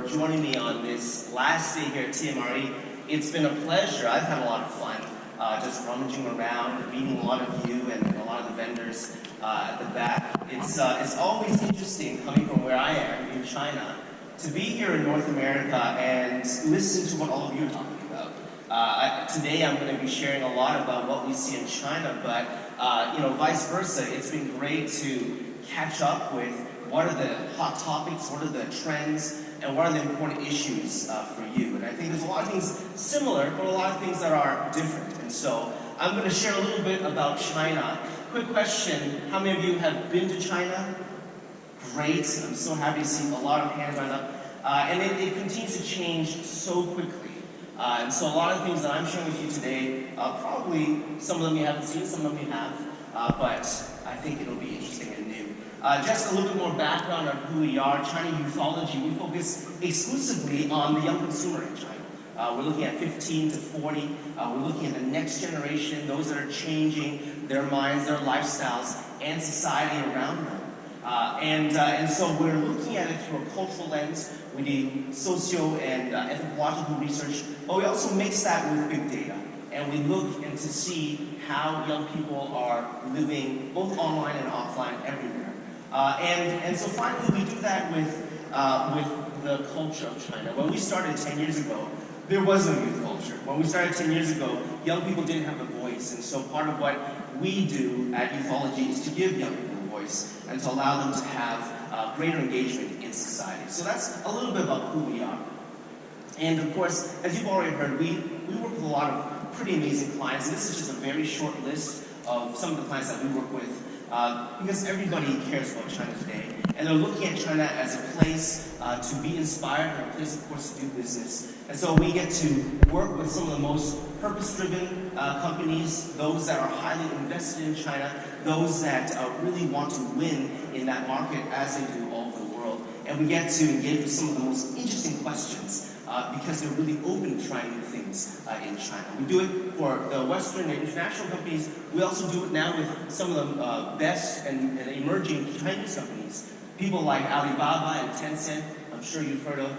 joining me on this last day here at TMRE. It's been a pleasure. I've had a lot of fun just rummaging around, meeting a lot of you and a lot of the vendors at the back. It's always interesting coming from where I am in China to be here in North America and listen to what all of you are talking about. Today I'm going to be sharing a lot about what we see in China, but vice versa. It's been great to catch up with what are the hot topics, what are the trends, and what are the important issues for you. And I think there's a lot of things similar, but a lot of things that are different. And so I'm going to share a little bit about China. Quick question, how many of you have been to China? Great, I'm so happy to see a lot of hands rise up. And it continues to change so quickly. And so a lot of things that I'm sharing with you today, probably some of them you haven't seen, some of them you have, but I think it'll be interesting and new. Just a little bit more background on who we are. China Youthology, we focus exclusively on the young consumer in China. We're looking at 15 to 40. We're looking at the next generation, those that are changing their minds, their lifestyles, and society around them. And so we're looking at it through a cultural lens. We do socio and anthropological research, but we also mix that with big data. And we look and to see how young people are living both online and offline everywhere. And so finally we do that with the culture of China. When we started 10 years ago, there was no youth culture. When we started 10 years ago, young people didn't have a voice. And so part of what we do at Youthology is to give young people a voice and to allow them to have greater engagement in society. So that's a little bit about who we are. And of course, as you've already heard, we work with a lot of pretty amazing clients. And this is just a very short list of some of the clients that we work with because everybody cares about China today. And they're looking at China as a place to be inspired and a place, of course, to do business. And so we get to work with some of the most purpose-driven companies, those that are highly invested in China, those that really want to win in that market as they do all over the world. And we get to engage with some of the most interesting questions because they're really open to trying new things in China. We do it for the Western and international companies. We also do it now with some of the best and emerging Chinese companies. People like Alibaba and Tencent, I'm sure you've heard of,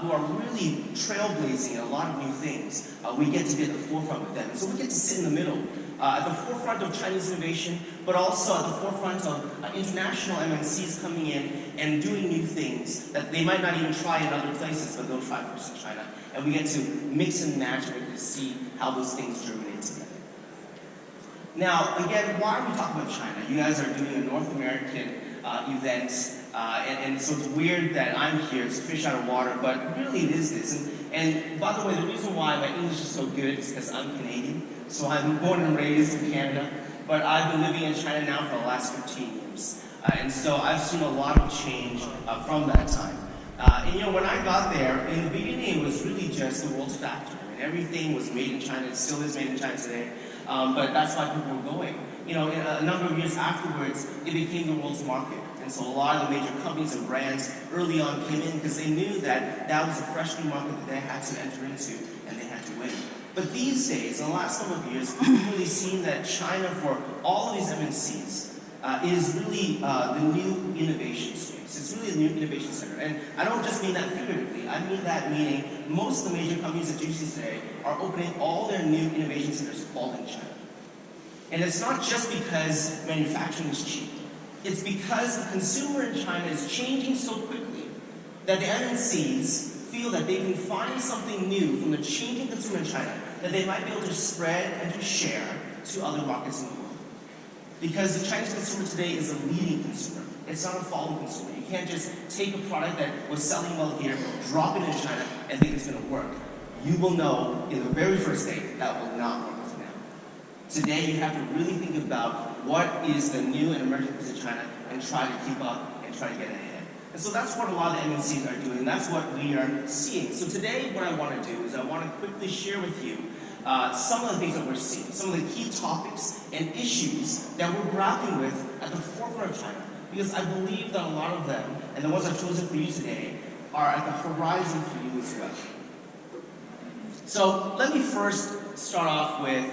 who are really trailblazing a lot of new things. We get to be at the forefront with them. And so we get to sit in the middle, at the forefront of Chinese innovation, but also at the forefront of international MNCs coming in and doing new things that they might not even try in other places, but they'll try first in China. And we get to mix and match and we get to see how those things germinate together. Now, again, why are we talking about China? You guys are doing a North American event, and so it's weird that I'm here, it's a fish out of water, but really it is this. And by the way, the reason why my English is so good is because I'm Canadian. So I'm born and raised in Canada, but I've been living in China now for the last 15 years. And so I've seen a lot of change from that time. And when I got there, in the beginning it was really just the world's factory. And everything was made in China, it still is made in China today, but that's why people were going. A number of years afterwards, it became the world's market. And so a lot of the major companies and brands early on came in because they knew that that was a fresh new market that they had to enter into and they had to win. But these days, in the last couple of years, we've really seen that China, for all of these MNCs, is really the new innovation space. It's really a new innovation center. And I don't just mean that figuratively. I mean that meaning most of the major companies that you see today are opening all their new innovation centers all in China. And it's not just because manufacturing is cheap. It's because the consumer in China is changing so quickly that the MNCs feel that they can find something new from the changing consumer in China that they might be able to spread and to share to other markets in the world. Because the Chinese consumer today is a leading consumer. It's not a following consumer. You can't just take a product that was selling well here, drop it in China, and think it's going to work. You will know in the very first day that will not work now. Today you have to really think about what is the new and emerging piece of China and try to keep up and try to get ahead. And so that's what a lot of the MNCs are doing. That's what we are seeing. So today what I want to do is I want to quickly share with you some of the things that we're seeing, some of the key topics and issues that we're grappling with at the forefront of China. Because I believe that a lot of them, and the ones I've chosen for you today, are at the horizon for you as well. So let me first start off with,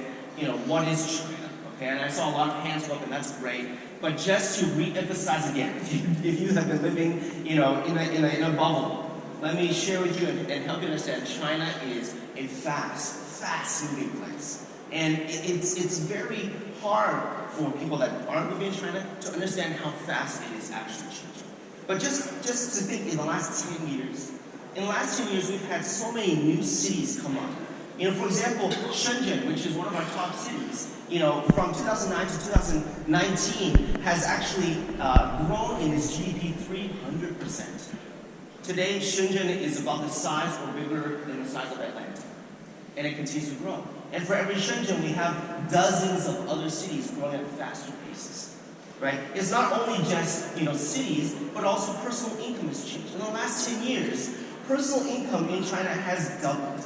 what is China? Okay, and I saw a lot of hands go up, and that's great. But just to re-emphasize again, if you have been living, in a bubble let me share with you and help you understand China is a fast-moving place. And it's very hard for people that aren't living in China to understand how fast it is actually changing. But just to think, in the last 10 years, we've had so many new cities come up. For example, Shenzhen, which is one of our top cities, from 2009 to 2019 has actually grown in its GDP 300%. Today, Shenzhen is about the size or bigger than the size of Atlanta. And it continues to grow. And for every Shenzhen, we have dozens of other cities growing at faster paces. Right? It's not only just cities, but also personal income has changed. In the last 10 years, personal income in China has doubled.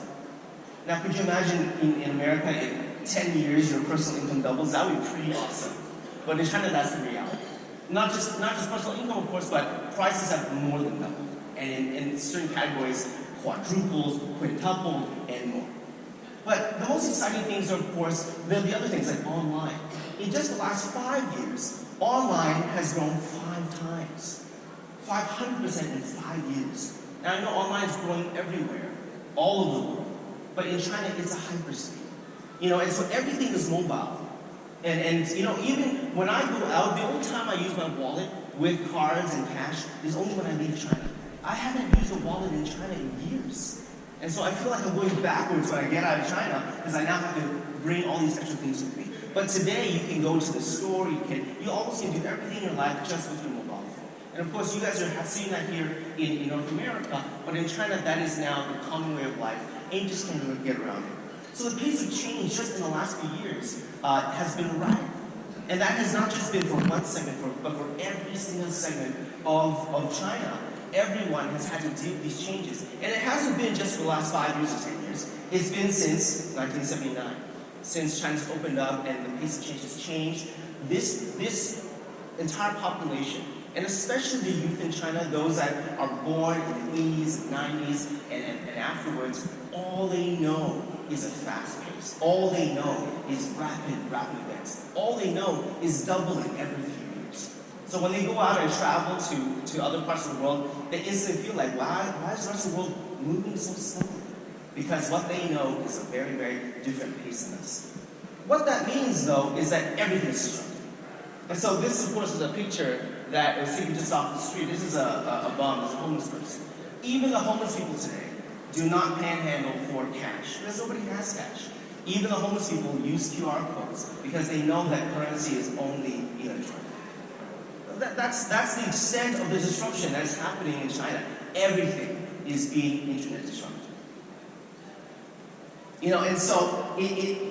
Now, could you imagine in America, in 10 years, your personal income doubles? That would be pretty awesome. But in China, that's the reality. Not just personal income, of course, but prices have more than doubled. And in certain categories, quadrupled, quintupled, and more. But the most exciting things are, of course, the other things like online. In just the last 5 years, online has grown 5 times. 500% in 5 years. Now, I know online is growing everywhere, all over the world. But in China, it's a hyperspeed. And so everything is mobile. And even when I go out, the only time I use my wallet with cards and cash is only when I leave China. I haven't used a wallet in China in years. And so I feel like I'm going backwards when I get out of China because I now have to bring all these extra things with me. But today, you can go to the store, you almost can do everything in your life just with your mobile phone. And of course, you guys are seeing that here in North America, but in China, that is now the common way of life. And you just can't get around it. So the pace of change just in the last few years has been rapid. And that has not just been for one segment, but for every single segment of China. Everyone has had to deal with these changes. And it hasn't been just for the last 5 years or 10 years. It's been since 1979. Since China's opened up and the pace of change has changed, this entire population, and especially the youth in China, those that are born in the 80s, 90s, and afterwards, all they know is a fast pace. All they know is rapid events. All they know is doubling every few years. So when they go out and travel to other parts of the world, they instantly feel like, why is the rest of the world moving so slowly? Because what they know is a very, very different pace than us. What that means, though, is that everything is disrupted. And so this, of course, is a picture that was taken just off the street. This is a bum, this is a homeless person. Even the homeless people today do not panhandle for cash, because nobody has cash. Even the homeless people use QR codes, because they know that currency is only electronic. That's the extent of the disruption that is happening in China. Everything is being internet disrupted. And so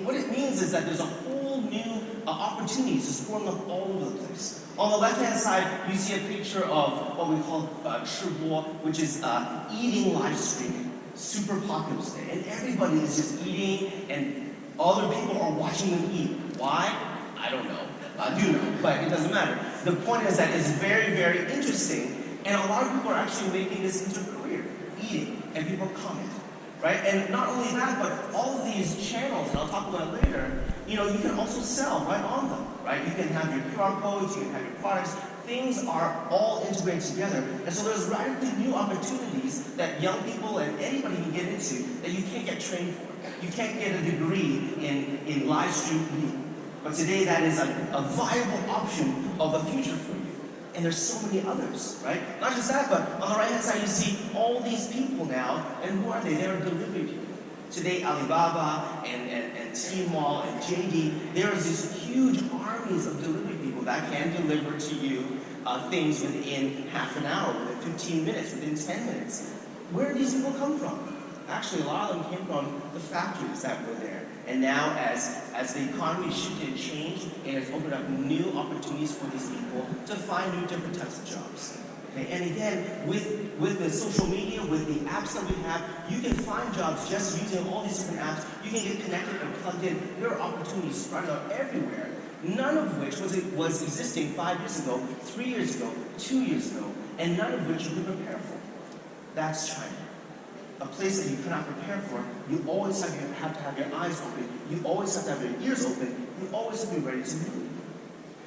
what it means is that there's a whole new opportunities just growing up all over the place. On the left-hand side, you see a picture of what we call Chibo, which is eating live streaming. Super popular today. And everybody is just eating, and other people are watching them eat. Why? I don't know. I do know, but it doesn't matter. The point is that it's very, very interesting, and a lot of people are actually making this into a career, eating, and people comment. Right? And not only that, but all of these channels, and I'll talk about it later, you can also sell right on them, right? You can have your QR codes, you can have your products. Things are all integrated together. And so there's radically new opportunities that young people and anybody can get into that you can't get trained for. You can't get a degree in live stream eating. But today that is a viable option of the future for you. And there's so many others, right? Not just that, but on the right-hand side, you see all these people now, and who are they? They're delivery people. Today, Alibaba and Tmall and JD, there is these huge armies of delivery people that can deliver to you things within half an hour, within 15 minutes, within 10 minutes. Where do these people come from? Actually, a lot of them came from the factories that were there. And now, as the economy shifted and changed, it has opened up new opportunities for these people to find new different types of jobs. Okay? And again, with the social media, with the apps that we have, you can find jobs just using all these different apps. You can get connected and plugged in. There are opportunities spread out everywhere, none of which was existing 5 years ago, 3 years ago, 2 years ago, and none of which you could prepare for. That's China. A place that you cannot prepare for. You always have to have your eyes open. You always have to have your ears open. You always have to be ready to move.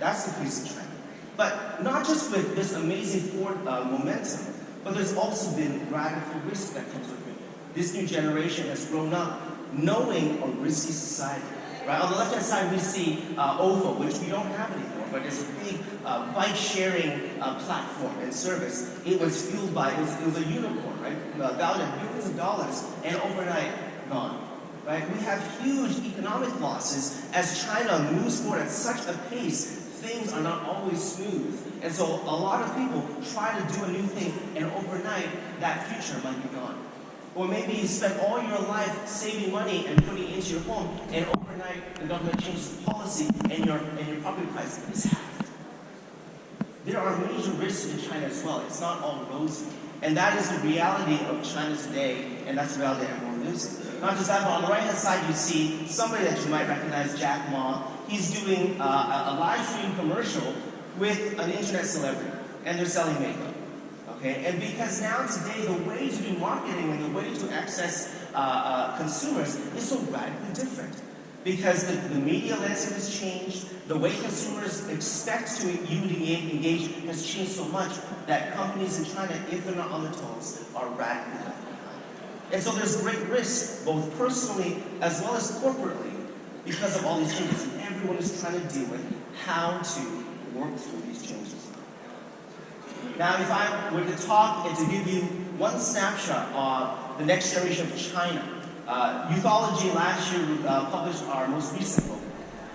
That's the pace of China. But not just with this amazing forward momentum, but there's also been radical risk that comes with it. This new generation has grown up knowing a risky society. Right? On the left-hand side, we see OVO, which we don't have anymore, but it's a big bike-sharing platform and service. It was fueled by, it was a unicorn, right? Valued at billions of dollars, and overnight, gone. Right? We have huge economic losses as China moves forward at such a pace. Things are not always smooth. And so a lot of people try to do a new thing, and overnight, that future might be gone. Or maybe you spend all your life saving money and putting it into your home, and overnight the government changes the policy and your property price is halved. There are major risks in China as well. It's not all rosy. And that is the reality of China today, and that's the reality everyone lives in. Not just that, but on the right-hand side you see somebody that you might recognize, Jack Ma. He's doing a live stream commercial with an internet celebrity, and they're selling makeup. Okay? And because now today the way to do marketing and the way to access consumers is so radically different. Because the media landscape has changed, the way consumers expect you to engage has changed so much that companies in China, if they're not on their toes, are radically left behind. And so there's great risk, both personally as well as corporately, because of all these changes. And everyone is trying to deal with how to work through these changes. Now, if I were to talk and to give you one snapshot of the next generation of China, Youthology last year published our most recent book.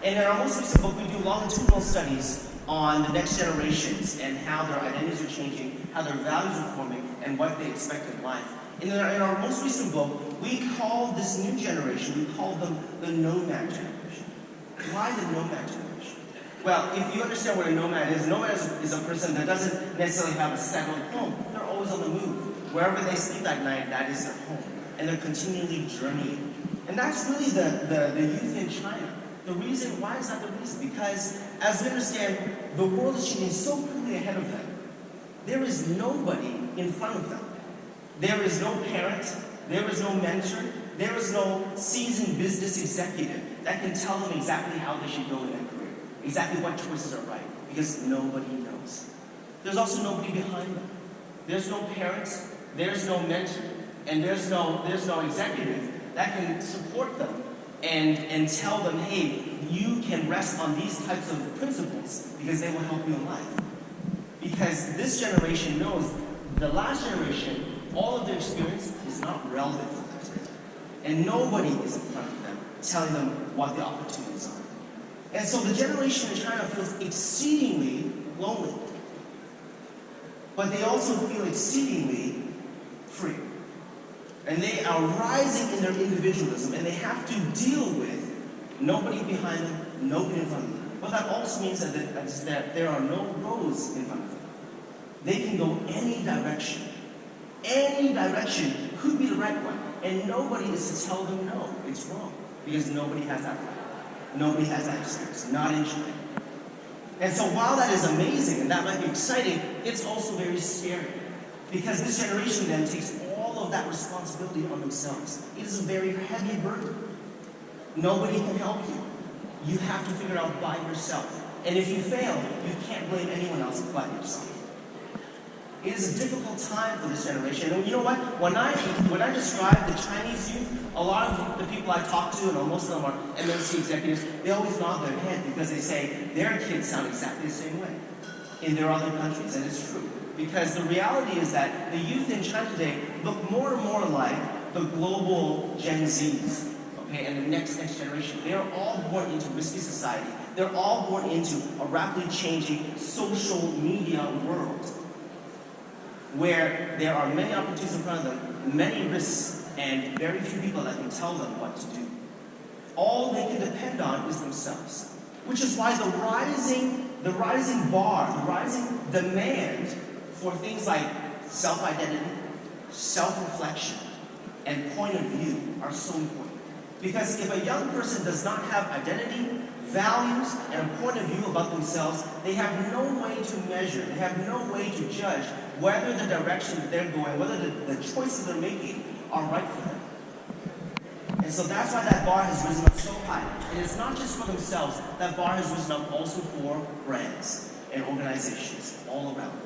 And in our most recent book, we do longitudinal studies on the next generations and how their identities are changing, how their values are forming, and what they expect in life. And in our most recent book, we call this new generation, we call them the nomad generation. Why the nomad generation? Well, if you understand what a nomad is a person that doesn't necessarily have a settled home. They're always on the move. Wherever they sleep at night, that is their home. And they're continually journeying. And that's really the youth in China. The reason, why is that the reason? Because, as we understand, the world is changing so quickly ahead of them. There is nobody in front of them. There is no parent, there is no mentor, there is no seasoned business executive that can tell them exactly how they should go in their career, exactly what choices are right, because nobody knows. There's also nobody behind them. There's no parents, there's no mentor, and there's no executive that can support them and tell them, hey, you can rest on these types of principles because they will help you in life. Because this generation knows the last generation, all of their experience is not relevant for them today. And nobody is in front of them telling them what the opportunities are. And so the generation in China feels exceedingly lonely. But they also feel exceedingly free. And they are rising in their individualism, and they have to deal with nobody behind them, nobody in front of them. But that also means that there are no roads in front of them. They can go any direction. Any direction could be the right one. And nobody is to tell them no, it's wrong. Because nobody has that right. Nobody has that experience, not in China. And so while that is amazing, and that might be exciting, it's also very scary. Because this generation then takes all of that responsibility on themselves. It is a very heavy burden. Nobody can help you. You have to figure it out by yourself. And if you fail, you can't blame anyone else but yourself. It is a difficult time for this generation. And you know what? When I describe the Chinese youth, a lot of the people I talk to, and most of them are MNC executives, they always nod their head because they say their kids sound exactly the same way in their other countries. And it's true. Because the reality is that the youth in China today look more and more like the global Gen Zs, okay, and the next generation. They are all born into risky society. They're all born into a rapidly changing social media world where there are many opportunities in front of them, many risks, and very few people that can tell them what to do. All they can depend on is themselves, which is why the rising bar, the rising demand for things like self-identity, self-reflection, and point of view are so important. Because if a young person does not have identity, values, and a point of view about themselves, they have no way to measure, they have no way to judge whether the direction that they're going, whether the choices they're making are right for them. And so that's why that bar has risen up so high. And it's not just for themselves, that bar has risen up also for brands and organizations all around the world.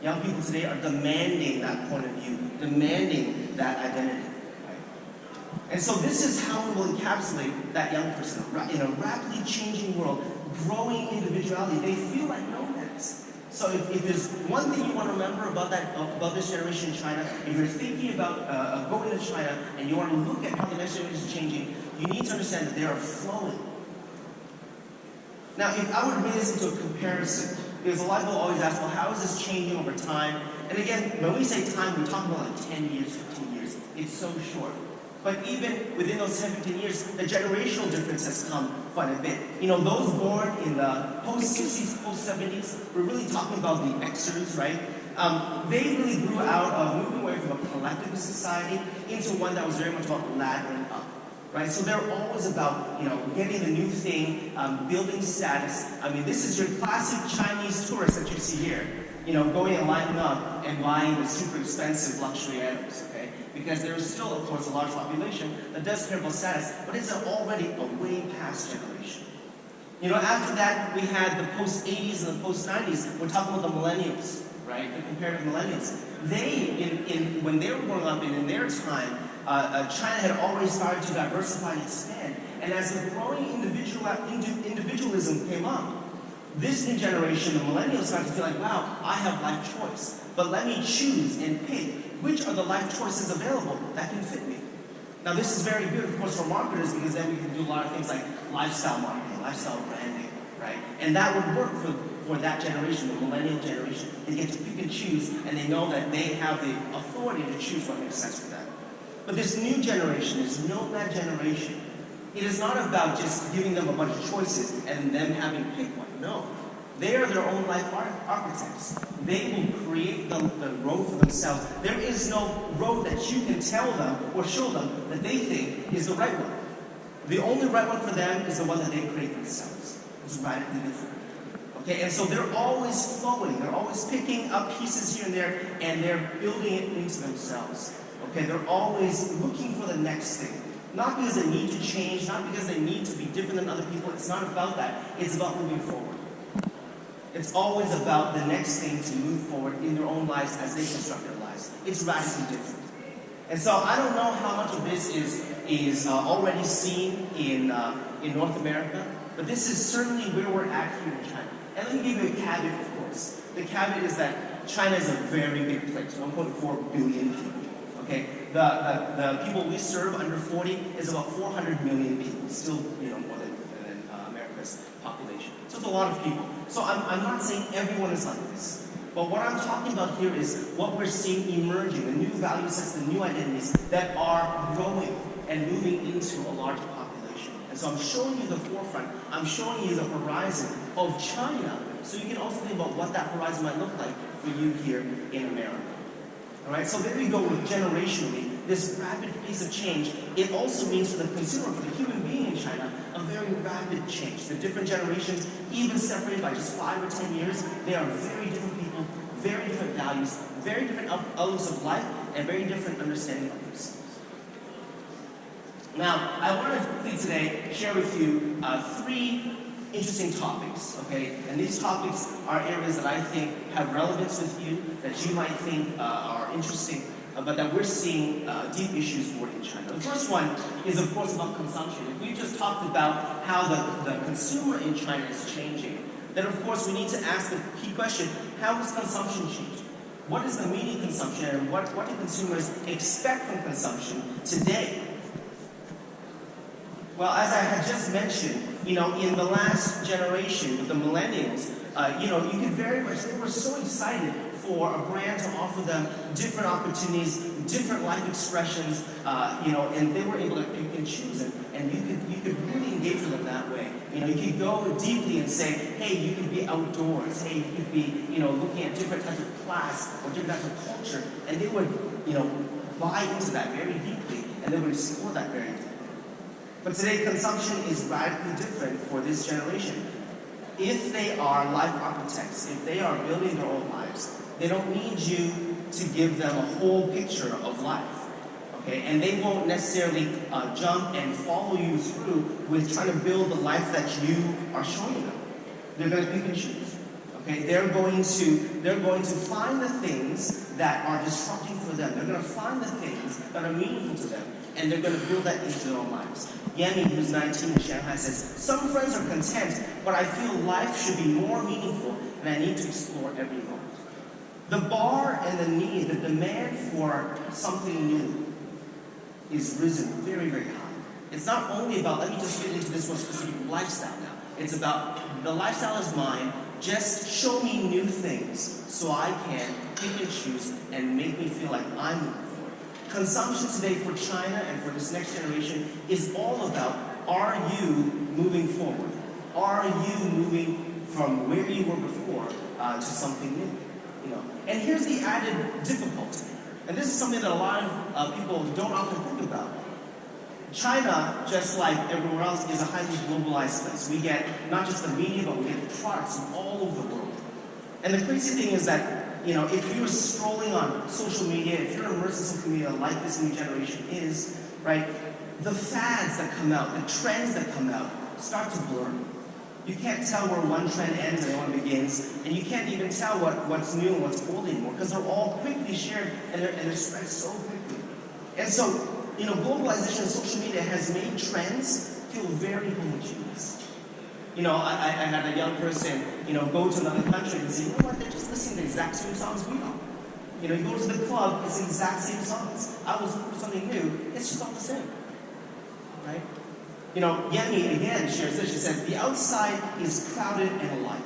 Young people today are demanding that point of view, demanding that identity. And so this is how we will encapsulate that young person. In a rapidly changing world, growing individuality, they feel like nomads. So if there's one thing you want to remember about this generation in China, if you're thinking about going to China and you want to look at how the next generation is changing, you need to understand that they are flowing. Now, if I were to bring this into a comparison, because a lot of people always ask, well, how is this changing over time? And again, when we say time, we're talking about like 10 years, 15 years. It's so short. But even within those 10, 15 years, the generational difference has come quite a bit. You know, those born in the post-60s, post-70s, we're really talking about the Xers, right? They really grew out of moving away from a collective society into one that was very much about laddering up, right? So they're always about, you know, getting the new thing, building status. I mean, this is your classic Chinese tourist that you see here, you know, going and lining up and buying the super expensive luxury items, okay? Because there is still, of course, a large population that does care about status, but it's already a way past generation. You know, after that, we had the post-80s and the post-90s. We're talking about the millennials, right? The comparative millennials. They, when they were growing up and in their time, China had already started to diversify and expand. And as the growing individualism came up, this new generation, the millennials, started to feel like, wow, I have life choice. But let me choose and pick which are the life choices available that can fit me. Now, this is very good, of course, for marketers, because then we can do a lot of things like lifestyle marketing, lifestyle branding, right? And that would work for that generation, the millennial generation. They get to pick and choose, and they know that they have the authority to choose what makes sense for them. But this new generation, this nomad generation, it is not about just giving them a bunch of choices and them having to pick one. No. They are their own life architects. They will create the road for themselves. There is no road that you can tell them or show them that they think is the right one. The only right one for them is the one that they create themselves. It's radically different. Okay, and so they're always flowing. They're always picking up pieces here and there, and they're building it into themselves. Okay, they're always looking for the next thing. Not because they need to change, not because they need to be different than other people. It's not about that. It's about moving forward. It's always about the next thing to move forward in their own lives as they construct their lives. It's radically different. And so I don't know how much of this is already seen in North America, but this is certainly where we're at here in China. And let me give you a caveat, of course. The caveat is that China is a very big place, 1.4 billion people. Okay, the people we serve under 40 is about 400 million people, still, you know, more than America's population. So it's a lot of people. So I'm not saying everyone is like this. But what I'm talking about here is what we're seeing emerging, the new value sets, the new identities that are growing and moving into a larger population. And so I'm showing you the forefront. I'm showing you the horizon of China, so you can also think about what that horizon might look like for you here in America. All right, so there we go with generationally, this rapid pace of change. It also means for the consumer, for the human being in China, a very rapid change. The different generations, even separated by just 5 or 10 years, they are very different people, very different values, very different outlooks of life, and very different understanding of themselves. Now, I want to quickly today share with you 3 interesting topics, okay? And these topics are areas that I think have relevance with you, that you might think are interesting, but that we're seeing deep issues for in China. The first one is, of course, about consumption. If we just talked about how the consumer in China is changing, then of course we need to ask the key question, how is consumption changing? What is the meaning of consumption, and what do consumers expect from consumption today? Well, as I had just mentioned, you know, in the last generation with the millennials, you know, you could very much, they were so excited for a brand to offer them different opportunities, different life expressions, you know, and they were able to pick and choose, and you could really engage with them that way. You know, you could go deeply and say, hey, you could be outdoors, hey, you could be, you know, looking at different types of class or different types of culture, and they would, you know, buy into that very deeply, and they would explore that very deeply. But today, consumption is radically different for this generation. If they are life architects, if they are building their own lives, they don't need you to give them a whole picture of life, okay? And they won't necessarily jump and follow you through with trying to build the life that you are showing them. They're going to pick and choose, Okay, they're going to find the things that are disrupting for them. They're going to find the things that are meaningful to them, and they're going to build that into their own lives. Yemi, who's 19 in Shanghai, says, "Some friends are content, but I feel life should be more meaningful, and I need to explore every moment." The bar and the need, the demand for something new is risen very, very high. It's not only about, let me just fit into this one specific lifestyle now. It's about, the lifestyle is mine, just show me new things so I can pick and choose and make me feel like I'm moving forward. Consumption today for China and for this next generation is all about, are you moving forward? Are you moving from where you were before to something new? And here's the added difficulty. And this is something that a lot of people don't often think about. China, just like everywhere else, is a highly globalized place. We get not just the media, but we get the products from all over the world. And the crazy thing is that, if you're scrolling on social media, if you're immersed in social media like this new generation is, right, the fads that come out, the trends that come out, start to blur. You can't tell where one trend ends and one begins, and you can't even tell what's new and what's old anymore, because they're all quickly shared and they're spread so quickly. And so, globalization and social media has made trends feel very homogeneous. I had a young person, go to another country and say, you know what, they're just listening to the exact same songs we are. You go to the club, it's the exact same songs. I was looking for something new, it's just all the same, right? Yemi again shares this. She says, the outside is crowded and alive.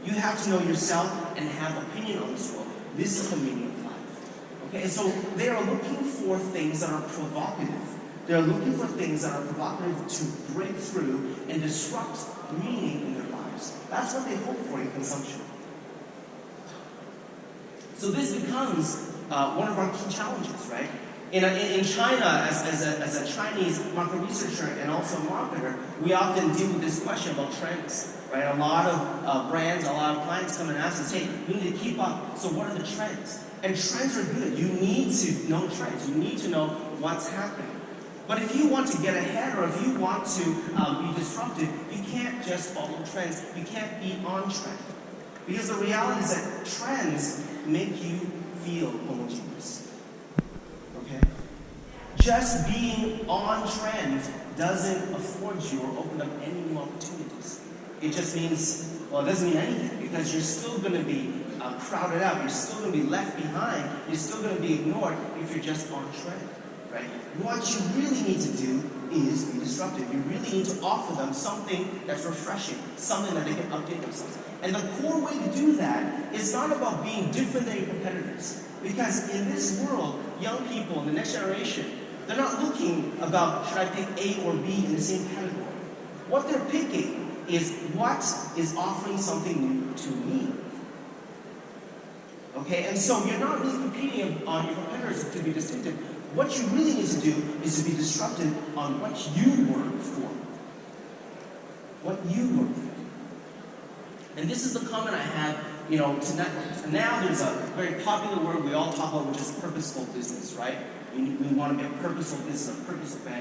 You have to know yourself and have opinion on this world. This is the meaning of life. Okay, and so they are looking for things that are provocative. They're looking for things that are provocative to break through and disrupt meaning in their lives. That's what they hope for in consumption. So this becomes one of our key challenges, right? In China, as a Chinese market researcher and also marketer, we often deal with this question about trends, right? A lot of brands, a lot of clients come and ask us, hey, we need to keep up. So what are the trends? And trends are good. You need to know trends. You need to know what's happening. But if you want to get ahead or if you want to be disruptive, you can't just follow trends. You can't be on trend. Because the reality is that trends make you feel homogeneous. Okay? Just being on trend doesn't afford you or open up any new opportunities. It just means, well, it doesn't mean anything because you're still going to be crowded out. You're still going to be left behind. You're still going to be ignored if you're just on trend, right? What you really need to do is be disruptive. You really need to offer them something that's refreshing, something that they can update themselves. And the core way to do that is not about being different than your competitors. Because in this world, young people in the next generation, they're not looking about, should I pick A or B in the same category? What they're picking is what is offering something new to me. Okay, and so you're not really competing on your competitors to be distinctive. What you really need to do is to be disruptive on what you work for. What you work for. And this is the comment I have, to now there's a very popular word we all talk about, which is purposeful business, right? We want to be a purposeful business, a purposeful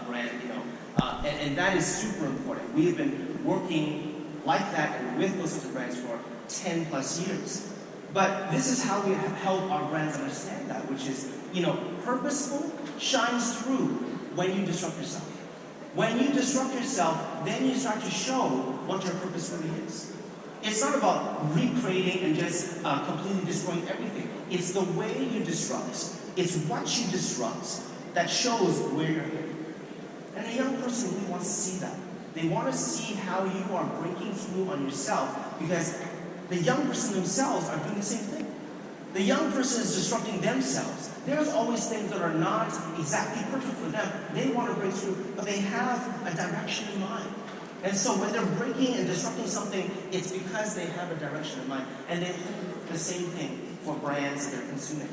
brand, and that is super important. We have been working like that and with those sorts of brands for 10 plus years. But this is how we have helped our brands understand that, which is, purposeful shines through when you disrupt yourself. When you disrupt yourself, then you start to show what your purpose really is. It's not about recreating and just completely destroying everything. It's the way you disrupt. It's what you disrupt that shows where you're headed. And a young person really wants to see that. They want to see how you are breaking through on yourself because the young person themselves are doing the same thing. The young person is disrupting themselves. There's always things that are not exactly perfect for them. They want to break through, but they have a direction in mind. And so when they're breaking and disrupting something, it's because they have a direction in mind. And they hold the same thing for brands that they're consuming.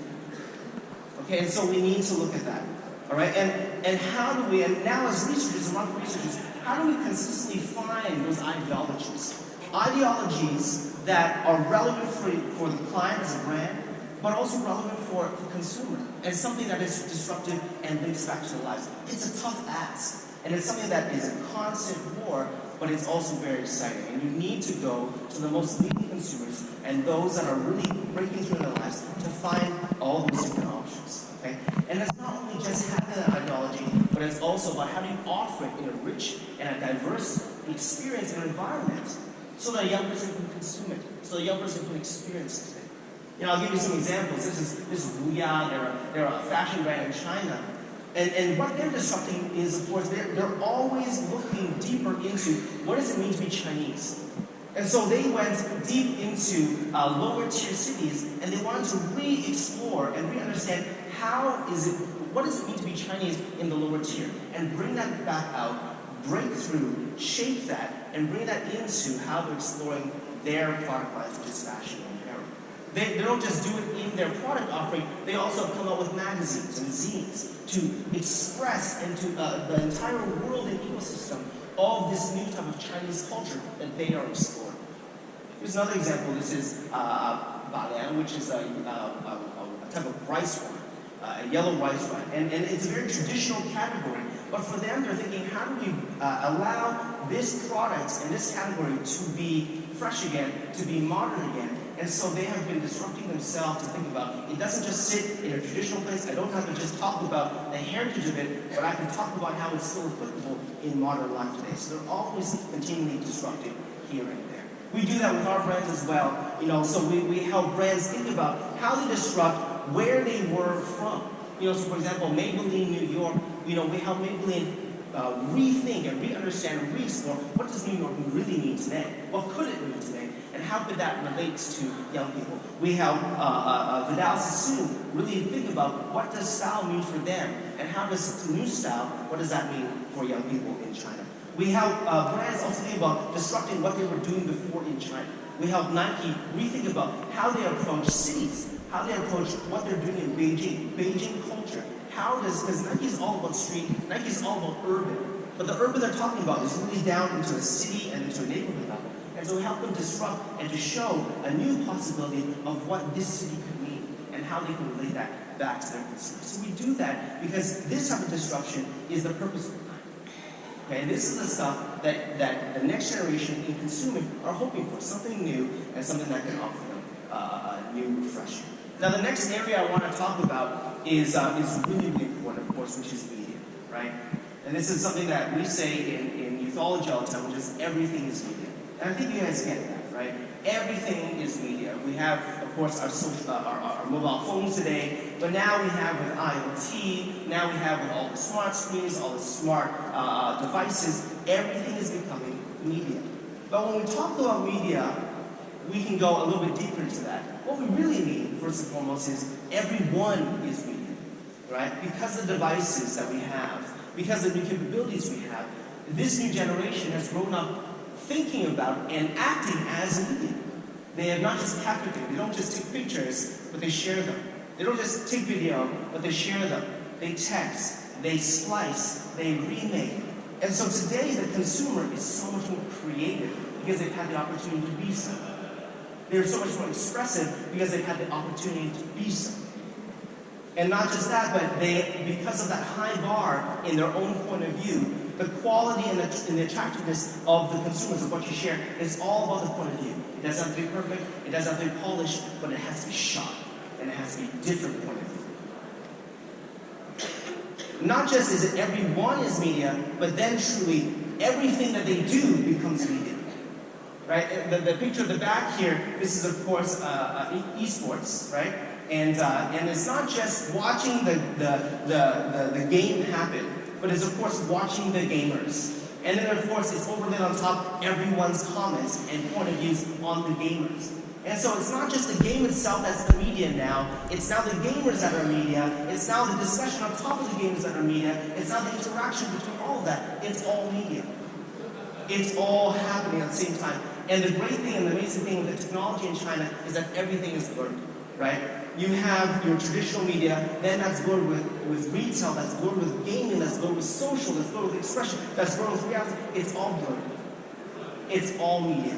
Okay, and so we need to look at that. All right, and how do we, and now as researchers, market researchers, how do we consistently find those ideologies? Ideologies that are relevant for the client as a brand, but also relevant for the consumer, and something that is disruptive and links back to their lives. It's a tough ask, and it's something that is a constant war but it's also very exciting. And you need to go to the most leading consumers and those that are really breaking through in their lives to find all those different options. Okay? And it's not only just having that ideology, but it's also about how do you offer it in a rich and a diverse experience and environment so that a young person can consume it, so a young person can experience it. I'll give you some examples. This is Wuya. They're a fashion brand in China. And what they're disrupting is, of course, they're always looking deeper into what does it mean to be Chinese. And so they went deep into lower tier cities, and they wanted to re-explore and re-understand what does it mean to be Chinese in the lower tier, and bring that back out, break through, shape that, and bring that into how they're exploring their product lines, which is fashion and apparel. They don't just do it in their product offering, they also have come out with magazines and zines to express into the entire world and ecosystem all of this new type of Chinese culture that they are exploring. Here's another example. This is balian, which is a type of rice wine, a yellow rice wine. And it's a very traditional category. But for them, they're thinking, how do we allow this product and this category to be fresh again, to be modern again? And so they have been disrupting themselves to think about, it doesn't just sit in a traditional place. I don't have to just talk about the heritage of it, but I can talk about how it's still applicable in modern life today. So they're always continually disrupting here and there. We do that with our brands as well. So we help brands think about how they disrupt where they were from. So for example, Maybelline New York, we help Maybelline rethink and re-understand and re-explore what does New York really mean today? What could it mean today? And how could that relate to young people? We help Vidal Sassoon really think about what does style mean for them, and how does new style, what does that mean for young people in China? We help brands also think about disrupting what they were doing before in China. We help Nike rethink about how they approach cities, how they approach what they're doing in Beijing culture. Because Nike is all about street, Nike is all about urban. But the urban they're talking about is really down into a city and into a neighborhood level. And so we help them disrupt and to show a new possibility of what this city could mean and how they can relate that back to their consumers. So we do that because this type of disruption is the purpose of the time. Okay, and this is the stuff that the next generation in consuming are hoping for, something new and something that can offer them a new refreshment. Now the next area I want to talk about is really, really important, of course, which is media, right? And this is something that we say in youthology all the time, which is everything is media. And I think you guys get that, right? Everything is media. We have, of course, our mobile phones today, but now we have with IoT, now we have with all the smart screens, all the smart devices, everything is becoming media. But when we talk about media, we can go a little bit deeper into that. What we really mean, first and foremost, is everyone is media, right? Because of the devices that we have, because of the new capabilities we have, this new generation has grown up thinking about and acting as media. They have not just captured it. They don't just take pictures, but they share them. They don't just take video, but they share them. They text, they splice, they remake. And so today, the consumer is so much more creative because they've had the opportunity to be so. They're so much more expressive because they've had the opportunity to be so. And not just that, but because of that high bar in their own point of view, the quality and the attractiveness of the consumers of what you share is all about the point of view. It doesn't have to be perfect, it doesn't have to be polished, but it has to be sharp, and it has to be a different point of view. Not just is it everyone is media, but then truly everything that they do becomes media. Right? The picture at the back here, this is of course esports, right? And it's not just watching the game happen, but it's of course watching the gamers. And then of course it's overlaid on top everyone's comments and point of views on the gamers. And so it's not just the game itself that's the media now, it's now the gamers that are media, it's now the discussion on top of the gamers that are media, it's now the interaction between all of that, it's all media. It's all happening at the same time. And the great thing and the amazing thing with the technology in China is that everything is blurred, right? You have your traditional media, then that's blurred with retail, that's blurred with gaming, that's blurred with social, that's blurred with expression, that's blurred with reality. It's all blurred. It's all media.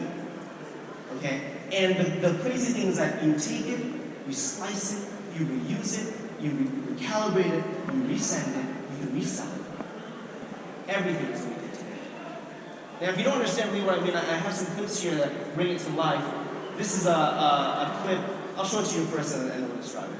Okay? And the crazy thing is that you take it, you slice it, you reuse it, you recalibrate it, you resend it, you can resell it. Everything is media today. Now, if you don't understand really what I mean, I have some clips here that bring it to life. This is a clip. I'll show it to you first and then we'll describe it.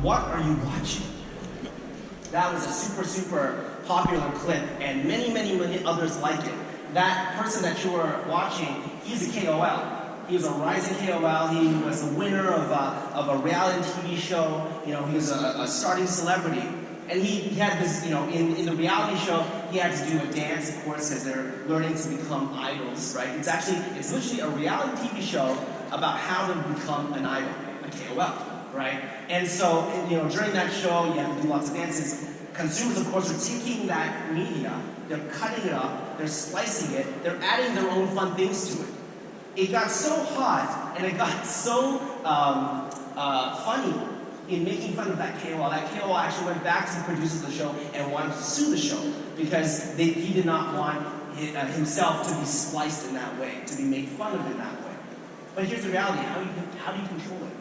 What are you watching? That was a super popular clip, and many others like it. That person that you were watching, he's a KOL. He was a rising KOL. He was the winner of a reality TV show. He was a starting celebrity. And he had this, in the reality show, he had to do a dance, of course, because they're learning to become idols, right? It's literally a reality TV show about how to become an idol, a KOL. Right? And so, during that show, you have to do lots of dances. Consumers, of course, are taking that media, they're cutting it up, they're splicing it, they're adding their own fun things to it. It got so hot, and it got so funny in making fun of that KOL. That KOL actually went back to the producers of the show and wanted to sue the show because he did not want himself to be spliced in that way, to be made fun of in that way. But here's the reality: how do you control it?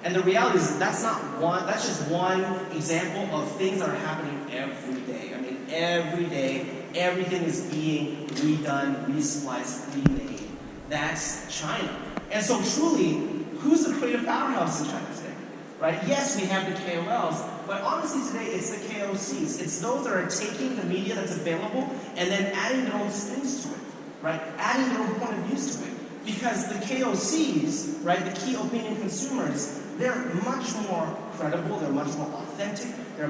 And the reality is that's just one example of things that are happening every day. I mean, every day, everything is being redone, respliced, remade. That's China. And so truly, who's the creative powerhouse in China today? Right? Yes, we have the KOLs, but honestly today, it's the KOCs. It's those that are taking the media that's available and then adding their own spins to it. Right? Adding their own point of views to it. Because the KOCs, right, the key opinion consumers, they're much more credible, they're much more authentic, their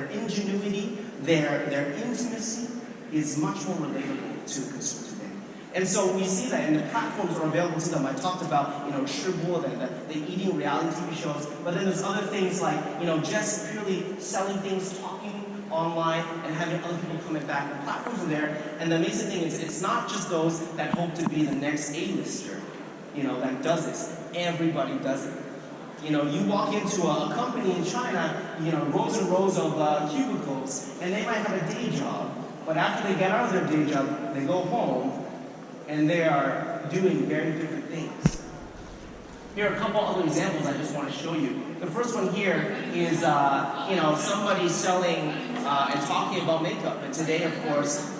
ingenuity, their intimacy is much more relatable to the consumer today. And so we see that, and the platforms are available to them. I talked about, Shribull, the eating reality TV shows, but then there's other things like, just purely selling things, talking online, and having other people coming back. The platforms are there, and the amazing thing is it's not just those that hope to be the next A-lister, that does this. Everybody does it. You walk into a company in China, rows and rows of cubicles, and they might have a day job, but after they get out of their day job, they go home, and they are doing very different things. Here are a couple other examples I just want to show you. The first one here is, somebody selling and talking about makeup. And today, of course,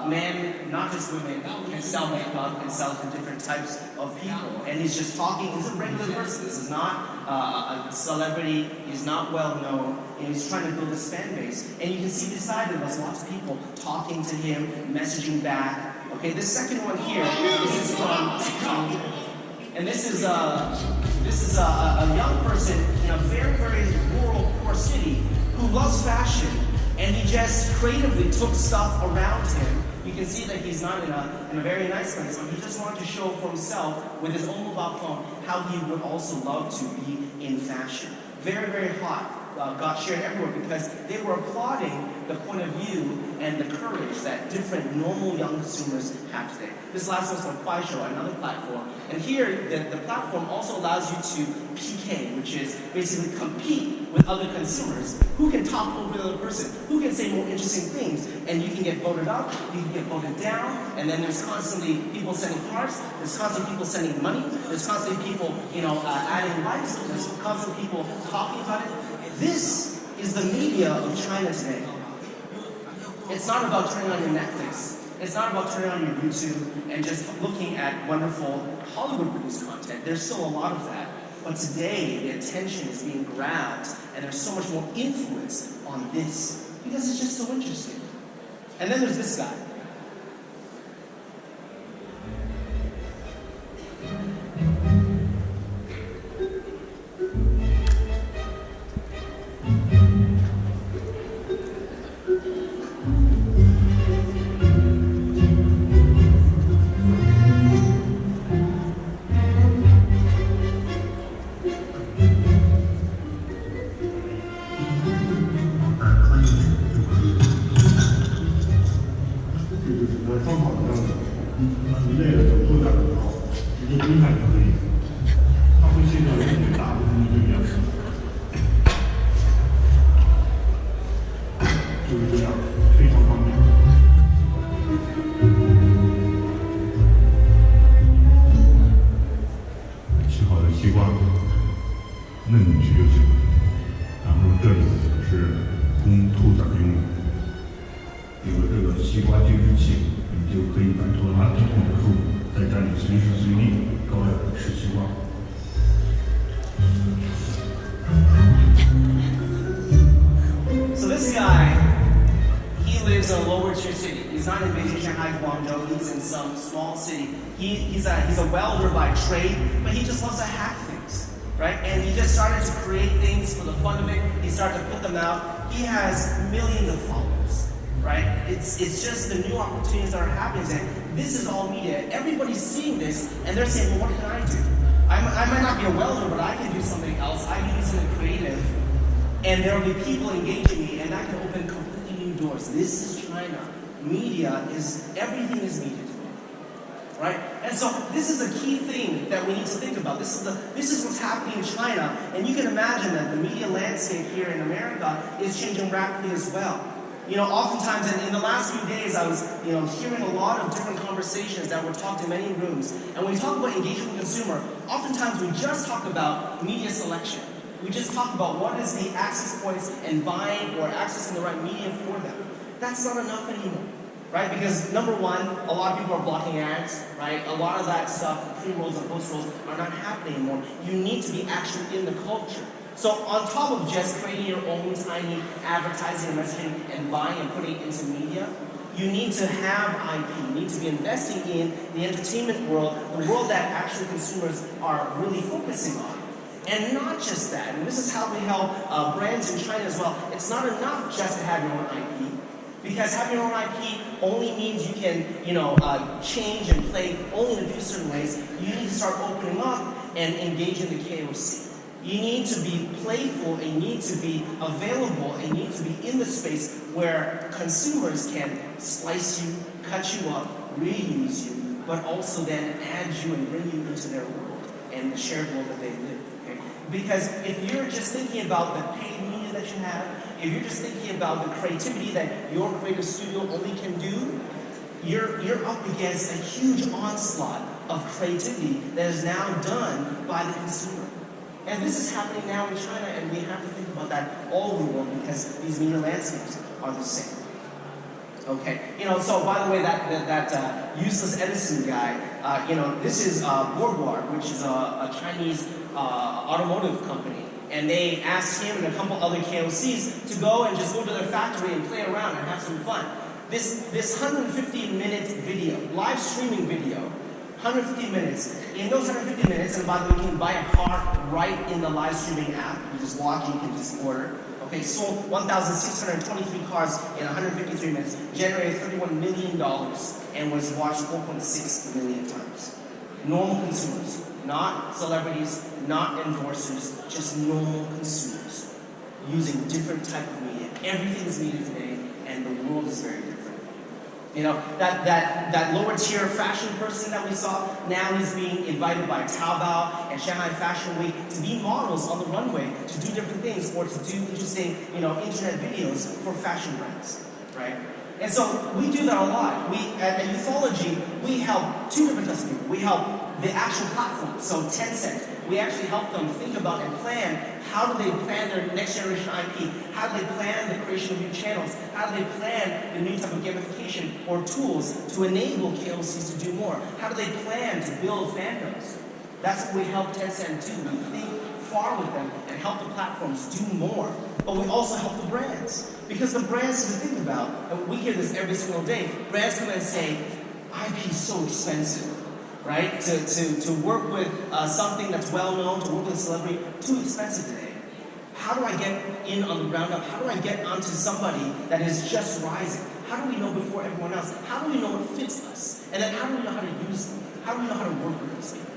men, not just women, can sell makeup and sell to different types of people. And he's just talking. He's a regular person. This is not a celebrity. He's not well known. And he's trying to build his fan base. And you can see beside him, there's lots of people talking to him, messaging back. Okay, this second one here, this is from TikTok. And this is a young person in a very rural, poor city who loves fashion, and he just creatively took stuff around him. You can see that he's not in a very nice place, but he just wanted to show for himself with his own mobile phone how he would also love to be in fashion. Very hot. Got shared everywhere because they were applauding the point of view and the courage that different normal young consumers have today. This last one's from Kuaishou, another platform. And here, the platform also allows you to PK, which is basically compete with other consumers. Who can talk over the other person? Who can say more interesting things? And you can get voted up, you can get voted down, and then there's constantly people sending hearts, there's constantly people sending money, there's constantly people, adding likes, there's constantly people talking about it. This is the media of China today. It's not about turning on your Netflix. It's not about turning on your YouTube and just looking at wonderful Hollywood-produced content. There's still a lot of that. But today, the attention is being grabbed, and there's so much more influence on this because it's just so interesting. And then there's this guy. 嫩觉醒。然后这里是供兔崽用的，有了这个西瓜接汁器，你就可以在拖拉机控制住，在家里随时随地照样吃西瓜。So this guy, he lives in a lower tier city. He's not in Beijing, Shanghai, Guangzhou. He's in some small city. He's a welder by trade, but he just loves to hack things, right? And he just started to create things for the fun of it. He started to put them out. He has millions of followers, right? It's just the new opportunities that are happening today. This is all media. Everybody's seeing this, and they're saying, well, what can I do? I might not be a welder, but I can do something else. I can do something creative. And there will be people engaging me, and that can open completely new doors. This is China. Media is, everything is media today, right? And so this is a key thing that we need to think about. This is what's happening in China, and you can imagine that the media landscape here in America is changing rapidly as well. You know, oftentimes in the last few days, I was, hearing a lot of different conversations that were talked in many rooms. And when we talk about engaging the consumer, oftentimes we just talk about media selection. We just talk about what is the access points and buying or accessing the right media for them. That's not enough anymore, right? Because number one, a lot of people are blocking ads, right? A lot of that stuff, pre-rolls and post-rolls, are not happening anymore. You need to be actually in the culture. So on top of just creating your own tiny advertising and messaging and buying and putting it into media, you need to have IP. You need to be investing in the entertainment world, the world that actually consumers are really focusing on. And not just that, and this is how we help brands in China as well. It's not enough just to have your own IP, because having your own IP only means you can, change and play only in a few certain ways. You need to start opening up and engaging the KOC. You need to be playful, and you need to be available, and you need to be in the space where consumers can slice you, cut you up, reuse you, but also then add you and bring you into their world and the shared world that they live. Okay? Because if you're just thinking about the paid media that you have, if you're just thinking about the creativity that your creative studio only can do, you're up against a huge onslaught of creativity that is now done by the consumer. And this is happening now in China, and we have to think about that all over the world because these media landscapes are the same. Okay, so by the way, that useless Edison guy, this is Bourgeois, which is a Chinese automotive company. And they asked him and a couple other KOCs to go and just go to their factory and play around and have some fun. This 150-minute video, live streaming video, 150 minutes. In those 150 minutes, and by the way, you can buy a car right in the live streaming app. You just watch, you can just order. Okay, sold 1,623 cars in 153 minutes, generated $31 million, and was watched 4.6 million times. Normal consumers, not celebrities, not endorsers, just normal consumers using different type of media. Everything is media today, and the world is very different. That lower tier fashion person that we saw, now he's being invited by Taobao and Shanghai Fashion Week to be models on the runway, to do different things, or to do interesting, internet videos for fashion brands, right? And so we do that a lot. At Youthology, we help two different types of people. We help the actual platform, so Tencent. We actually help them think about and plan how do they plan their next generation IP, how do they plan the creation of new channels, how do they plan the new type of gamification or tools to enable KOCs to do more, how do they plan to build fandoms. That's what we help Tencent do. We think far with them and help the platforms do more. But we also help the brands, because the brands to think about, and we hear this every single day, brands come in and say, IP is so expensive. Right? To work with something that's well known, to work with a celebrity, too expensive today. How do I get in on the ground up? How do I get onto somebody that is just rising? How do we know before everyone else? How do we know what fits us? And then how do we know how to use them? How do we know how to work with these people?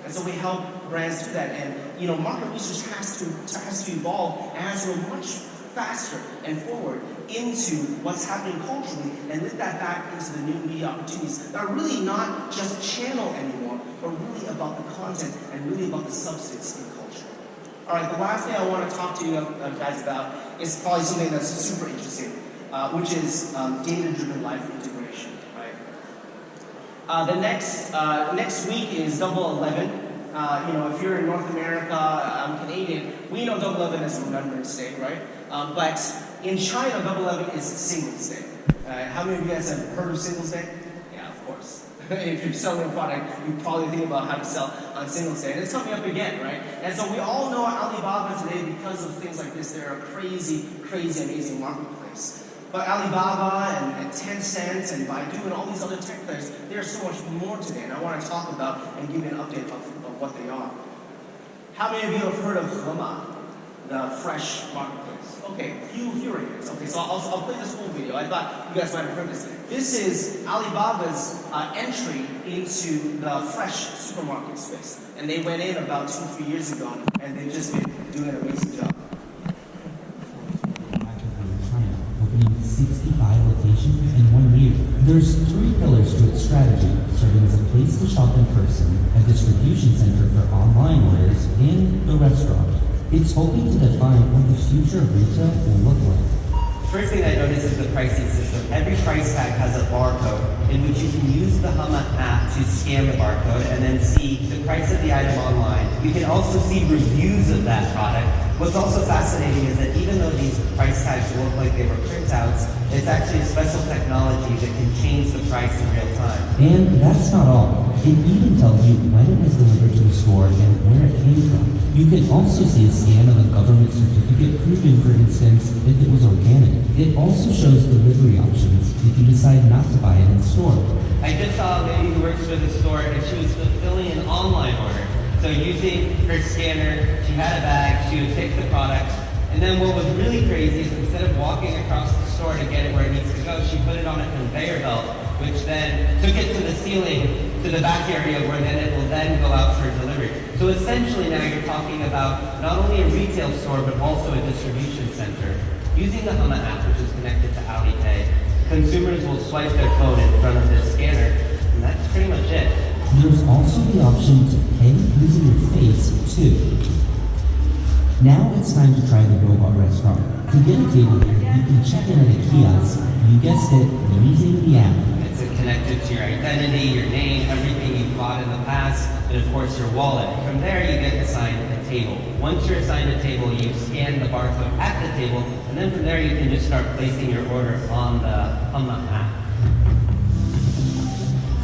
And so we help brands do that. And market research has to evolve and has to go much faster and forward into what's happening culturally and lift that back into the new media opportunities that are really not just channel anymore, but really about the content and really about the substance in culture. All right, the last thing I want to talk to you guys about is probably something that's super interesting, which is data-driven life integration. Right? The next week is Double 11. If you're in North America, I'm Canadian. know 11 is Remembrance Day, right? But in China, 11 is Singles Day. How many of you guys have heard of Singles Day? Yeah, of course. If you're selling a product, you probably think about how to sell on Singles Day. And it's coming up again, right? And so we all know Alibaba today because of things like this. They're a crazy, crazy, amazing marketplace. But Alibaba and Tencent and Baidu and all these other tech players, there's so much more today. And I want to talk about and give you an update of what they are. How many of you have heard of Hema, the fresh marketplace? Okay, few hands. Okay, so I'll play this full video. I thought you guys might have heard this. This is Alibaba's entry into the fresh supermarket space. And they went in about 2-3 years ago, and they've just been doing an amazing job. China, opening 65 locations in 1 year. There's 3 pillars to its strategy, serving as a place to shop in person, a distribution center for online orders, and the restaurant. It's hoping to define what the future of retail will look like. First thing I noticed is the pricing system. Every price tag has a barcode in which you can use the Hema app to scan the barcode and then see the price of the item online. You can also see reviews of that product. What's also fascinating is that even though these price tags look like they were printouts, it's actually a special technology that can change the price in real time. And that's not all. It even tells you when it was delivered to the store and where it came from. You can also see a scan of a government certificate proving, for instance, if it was organic. It also shows delivery options if you decide not to buy it in store. I just saw a lady who works for the store and she was fulfilling an online order. So using her scanner, she had a bag, she would pick the product, and then what was really crazy is instead of walking across the store to get it where it needs to go, she put it on a conveyor belt, which then took it to the ceiling, to the back area, where then it will then go out for delivery. So essentially now you're talking about not only a retail store, but also a distribution center. Using the Hema app, which is connected to Alipay, consumers will swipe their phone in front of this scanner, and that's pretty much it. There's also the option to pay using your face, too. Now it's time to try the robot restaurant. To get a table here, you can check in at a kiosk, you guessed it, using the app. It's connected to your identity, your name, everything you've bought in the past, and of course your wallet. From there you get assigned a table. Once you're assigned a table, you scan the barcode at the table, and then from there you can just start placing your order on the Hema app.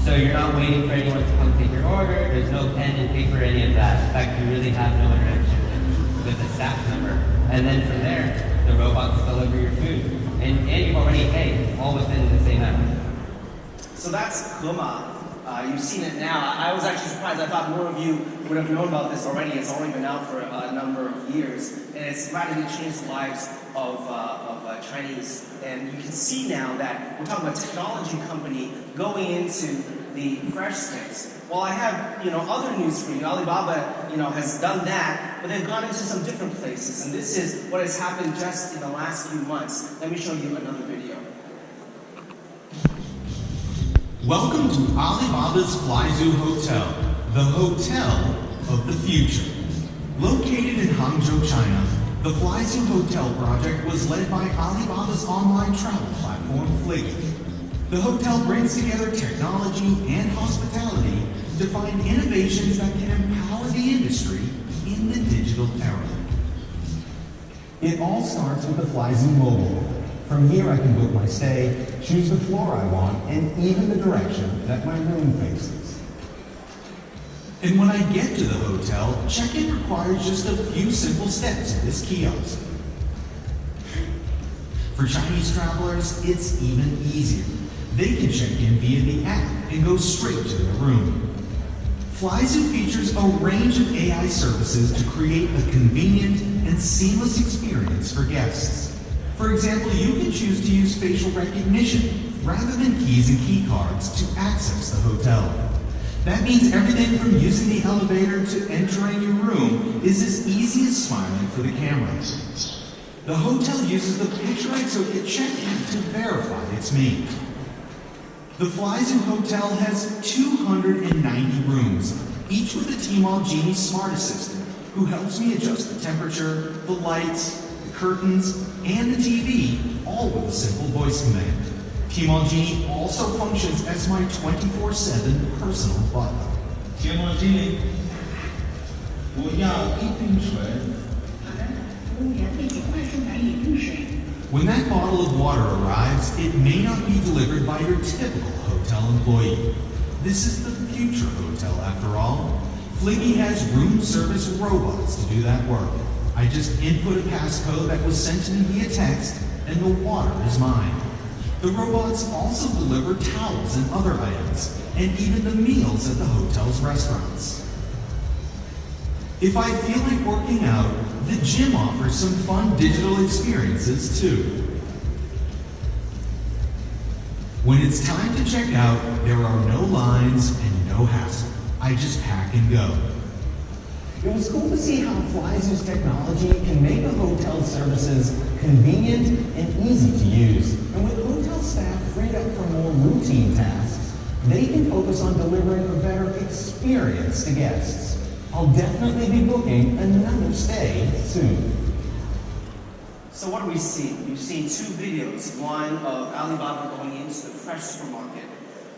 So you're not waiting for anyone to come take your order, there's no pen and paper, any of that. In fact, you really have no interaction with the staff member. And then from there, the robots deliver your food. And you've already paid, all within the same app. So that's Hema. You've seen it now. I was actually surprised. I thought more of you would have known about this already. It's already been out for a number of years, and it's radically changed the lives of Chinese. And you can see now that we're talking about a technology company going into the fresh space. Well, I have other news for you. Alibaba has done that, but they've gone into some different places, and this is what has happened just in the last few months. Let me show you another video. Welcome to Alibaba's Flyzhou Hotel, the hotel of the future. Located in Hangzhou, China, the Flyzhou Hotel project was led by Alibaba's online travel platform, Fliggy. The hotel brings together technology and hospitality to find innovations that can empower the industry in the digital era. It all starts with the Flyzhou mobile. From here I can book my stay, choose the floor I want, and even the direction that my room faces. And when I get to the hotel, check-in requires just a few simple steps at this kiosk. For Chinese travelers, it's even easier. They can check in via the app and go straight to their room. Flyzhou features a range of AI services to create a convenient and seamless experience for guests. For example, you can choose to use facial recognition rather than keys and key cards to access the hotel. That means everything from using the elevator to entering your room is as easy as smiling for the camera. The hotel uses the picture I took at check-in to verify it's me. The Flyzhou Hotel has 290 rooms, each with a TMRE'19 smart assistant who helps me adjust the temperature, the lights, the curtains, and the TV, all with a simple voice command. TMRE'19 also functions as my 24/7 personal butler. TMRE'19，我要一瓶水。When that bottle of water arrives, it may not be delivered by your typical hotel employee. This is the future hotel, after all. Fliggy has room service robots to do that work. I just input a passcode that was sent to me via text, and the water is mine. The robots also deliver towels and other items, and even the meals at the hotel's restaurants. If I feel like working out, the gym offers some fun digital experiences too. When it's time to check out, there are no lines and no hassle. I just pack and go. It was cool to see how Flyzoo's technology can make the hotel services convenient and easy to use. And with hotel staff freed up for more routine tasks, they can focus on delivering a better experience to guests. I'll definitely be booking another stay soon. So what do we see? We've seen two videos. One of Alibaba going into the fresh supermarket.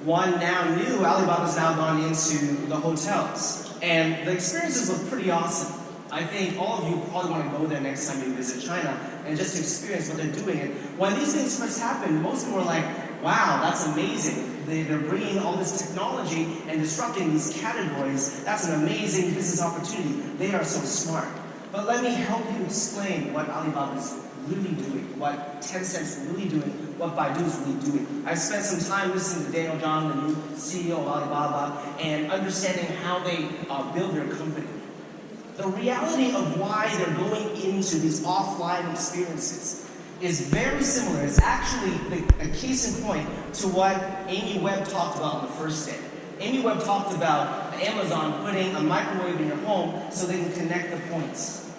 One now new, Alibaba's now gone into the hotels. And the experiences look pretty awesome. I think all of you probably want to go there next time you visit China and just experience what they're doing. And when these things first happened, most people were like, wow, that's amazing. They're bringing all this technology and disrupting these categories. That's an amazing business opportunity. They are so smart. But let me help you explain what Alibaba is really doing, what Tencent's really doing, what Baidu's really doing. I've spent some time listening to Daniel Zhang, the new CEO of Alibaba, and understanding how they build their company. The reality of why they're going into these offline experiences is very similar. It's actually a case in point to what Amy Webb talked about on the first day. Amy Webb talked about Amazon putting a microwave in your home so they can connect the points.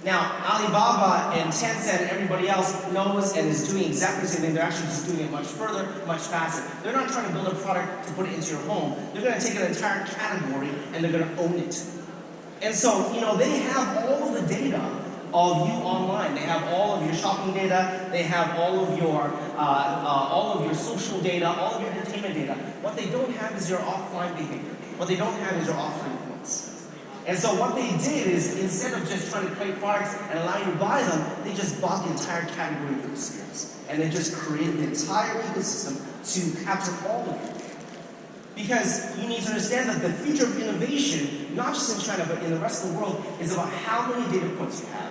Now, Alibaba and Tencent and everybody else knows and is doing exactly the same thing. They're actually just doing it much further, much faster. They're not trying to build a product to put it into your home. They're going to take an entire category and they're going to own it. And so, they have all of the data of you online. They have all of your shopping data. They have all of your social data, all of your entertainment data. What they don't have is your offline behavior. What they don't have is your offline points. And so what they did is, instead of just trying to create products and allow you to buy them, they just bought the entire category of experience. And they just created the entire ecosystem to capture all of it. Because you need to understand that the future of innovation, not just in China, but in the rest of the world, is about how many data points you have,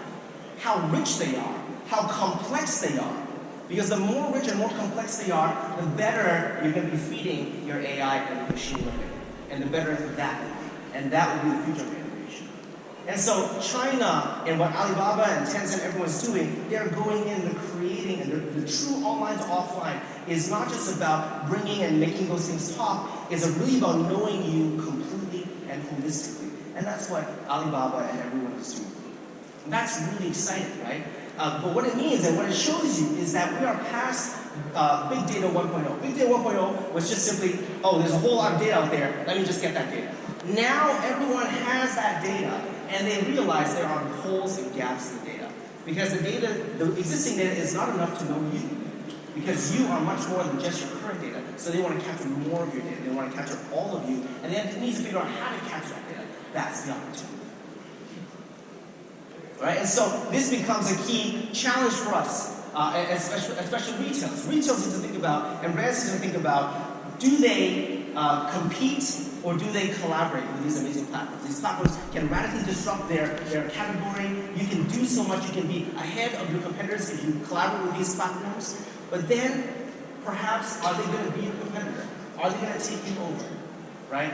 how rich they are, how complex they are. Because the more rich and more complex they are, the better you're going to be feeding your AI and machine learning. And the better that will be. And that will be the future of innovation. And so China and what Alibaba and Tencent, everyone's doing, they're going in, they're creating, and the true online to offline is not just about bringing and making those things talk, it's really about knowing you completely and holistically. And that's what Alibaba and everyone is doing. And that's really exciting, right? But what it means and what it shows you is that we are past Big Data 1.0. Big Data 1.0 was just simply, there's a whole lot of data out there, let me just get that data. Now everyone has that data, and they realize there are holes and gaps in the data. Because the existing data is not enough to know you. Because you are much more than just your current data. So they want to capture more of your data. They want to capture all of you. And they need to figure out how to capture that data. That's the opportunity. Right? And so this becomes a key challenge for us, especially retailers. Retailers need to think about, and brands need to think about, do they compete or do they collaborate with these amazing platforms? These platforms can radically disrupt their category. You can do so much. You can be ahead of your competitors if you collaborate with these platforms. But then, perhaps, are they going to be your competitor? Are they going to take you over? Right?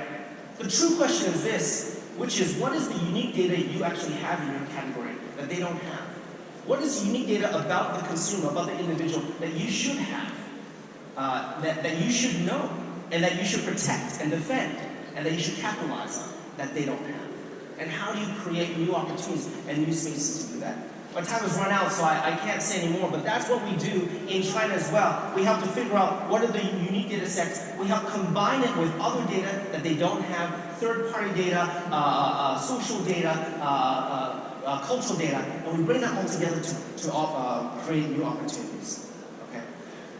The true question is this, which is, what is the unique data you actually have in your category that they don't have? What is the unique data about the consumer, about the individual, that you should have, that you should know, and that you should protect and defend, and that you should capitalize on, that they don't have? And how do you create new opportunities and new spaces to do that? My time has run out, so I can't say anymore, but that's what we do in China as well. We have to figure out what are the unique data sets. We help combine it with other data that they don't have, third-party data, social data, cultural data, and we bring that all together to create new opportunities. Okay?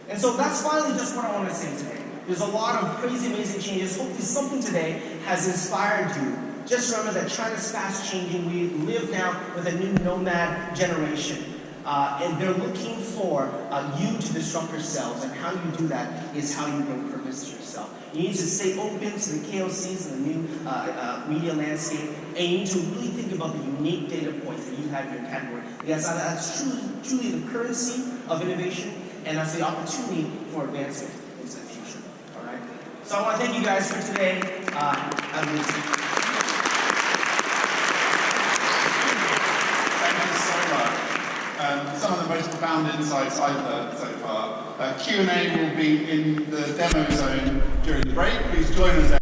And so that's finally just what I want to say today. There's a lot of crazy, amazing changes. Hopefully something today has inspired you. Just remember that China's fast changing. We live now with a new nomad generation. and they're looking for you to disrupt yourselves, and how you do that is how you bring purpose to yourself. You need to stay open to the KOCs and the new media landscape, and you need to really think about the unique data points that you have in your category. Because that's truly the currency of innovation, and that's the opportunity for advancement into the future. All right. So I want to thank you guys for today. Have a good day. Thank you so much. Some of the most profound insights I've heard so far. Q&A will be in the demo zone during the break. Please join us there.